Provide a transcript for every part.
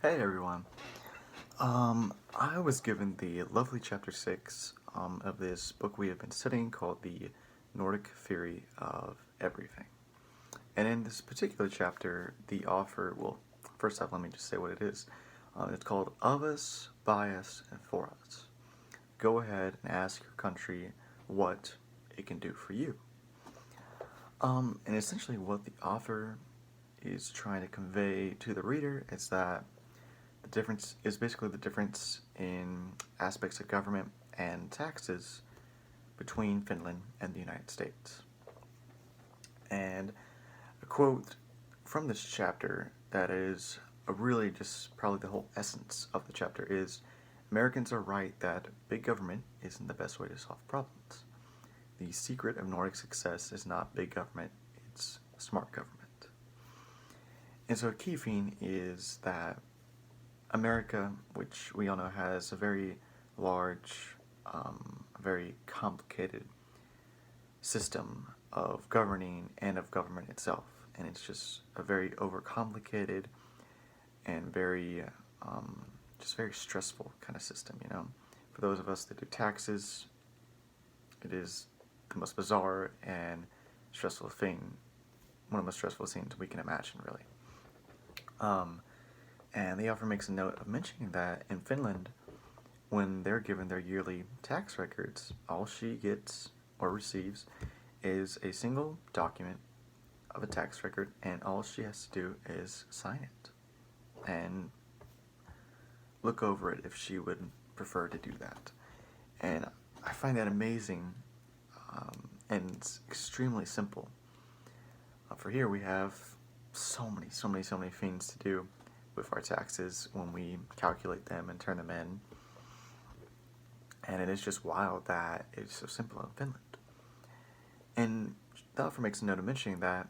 Hey everyone. I was given the lovely chapter 6 of this book we have been studying called The Nordic Theory of Everything. And in this particular chapter, the author, well, first off, let me just say what it is. It's called Of Us, By Us, and For Us. Go ahead and ask your country what it can do for you. And essentially what the author is trying to convey to the reader is that the difference is basically the difference in aspects of government and taxes between Finland and the United States. And a quote from this chapter that is really just probably the whole essence of the chapter is, Americans are right that big government isn't the best way to solve problems. The secret of Nordic success is not big government, it's smart government. And so a key theme is that America, which we all know has a very large, very complicated system of governing and of government itself. And it's just a very overcomplicated and very, just very stressful kind of system, you know. For those of us that do taxes, it is the most bizarre and stressful thing, one of the most stressful things we can imagine, really. And the author makes a note of mentioning that in Finland, when they're given their yearly tax records, all she gets or receives is a single document of a tax record, and all she has to do is sign it and look over it if she would prefer to do that. And I find that amazing, and it's extremely simple. For here we have so many things to do with our taxes when we calculate them and turn them in. And it is just wild that it's so simple in Finland. And the author makes a note of mentioning that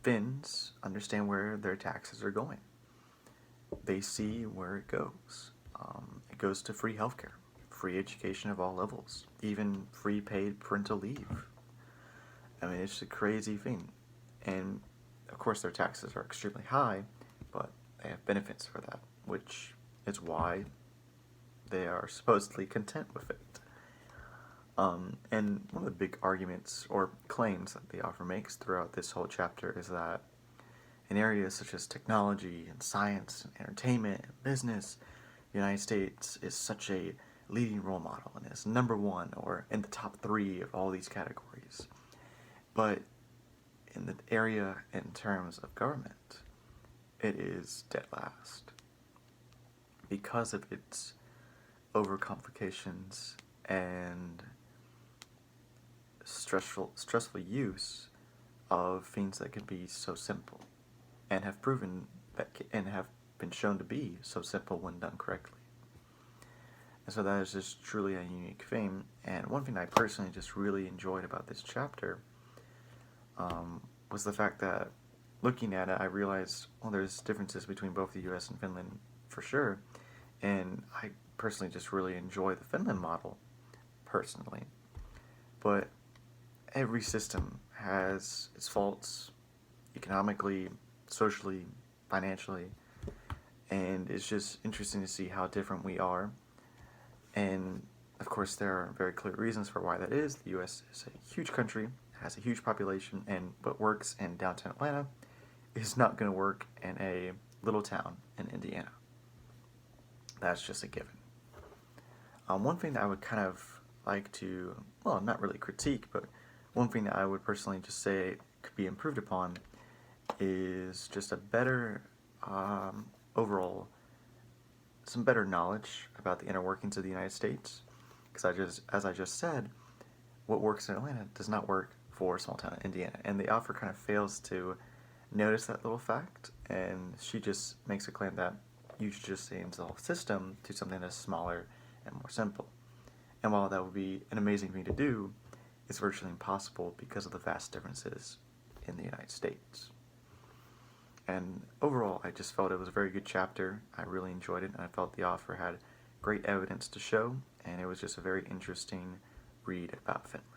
Finns understand where their taxes are going. They see where it goes. It goes to free healthcare, free education of all levels, even free paid parental leave. I mean, it's a crazy thing. And of course their taxes are extremely high, but they have benefits for that, which is why they are supposedly content with it. And one of the big arguments or claims that the author makes throughout this whole chapter is that in areas such as technology and science and entertainment and business, the United States is such a leading role model and is number one or in the top 3 of all these categories. But in the area in terms of government, it is dead last because of its overcomplications and stressful use of things that can be so simple and have proven that and have been shown to be so simple when done correctly. And so that is just truly a unique thing. And one thing I personally just really enjoyed about this chapter was the fact that looking at it, I realized, well, there's differences between both the US and Finland for sure. And I personally just really enjoy the Finland model, personally. But every system has its faults, economically, socially, financially, and it's just interesting to see how different we are. And of course there are very clear reasons for why that is. The US is a huge country, has a huge population, and what works in downtown Atlanta is not going to work in a little town in Indiana. That's just a given. One thing that I would kind of like to, well, not really critique, but one thing that I would personally just say could be improved upon is just a better, overall, some better knowledge about the inner workings of the United States. Because as I just said, what works in Atlanta does not work for small town Indiana. And the author kind of fails to notice that little fact, and she just makes a claim that you should just change the whole system to something that's smaller and more simple. And while that would be an amazing thing to do, it's virtually impossible because of the vast differences in the United States. And overall, I just felt it was a very good chapter. I really enjoyed it, and I felt the author had great evidence to show, and it was just a very interesting read about Finland.